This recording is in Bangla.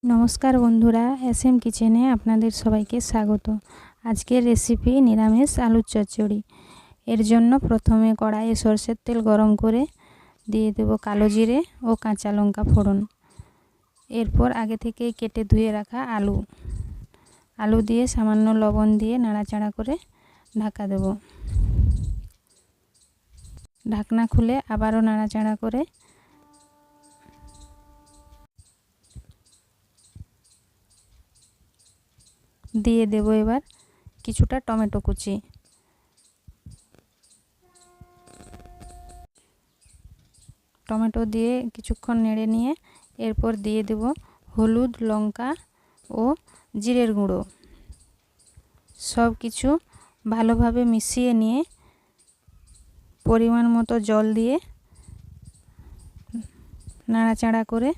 নমস্কার বন্ধুরা, এসএম কিচেনে আপনাদের সবাইকে স্বাগত। আজকের রেসিপি নিরামিষ আলুর চচ্চড়ি। এর জন্য প্রথমে কড়াইয়ে সরষের তেল গরম করে দিয়ে দেব কালো জিরে ও কাঁচা লঙ্কা ফোড়ন। এরপর আগে থেকে কেটে ধুয়ে রাখা আলু দিয়ে সামান্য লবণ দিয়ে নাড়াচাড়া করে ঢাকা দেব। ঢাকনা খুলে আবারও নাড়াচাড়া করে দিয়ে দেব এবার কিছুটা টমেটো কুচি। টমেটো দিয়ে কিছুক্ষণ নেড়ে নিয়ে এরপর দিয়ে দেব হলুদ, লঙ্কা ও জিরের গুঁড়ো। সব কিছু ভালোভাবে মিশিয়ে নিয়ে পরিমাণ মতো জল দিয়ে নাড়াচাড়া করে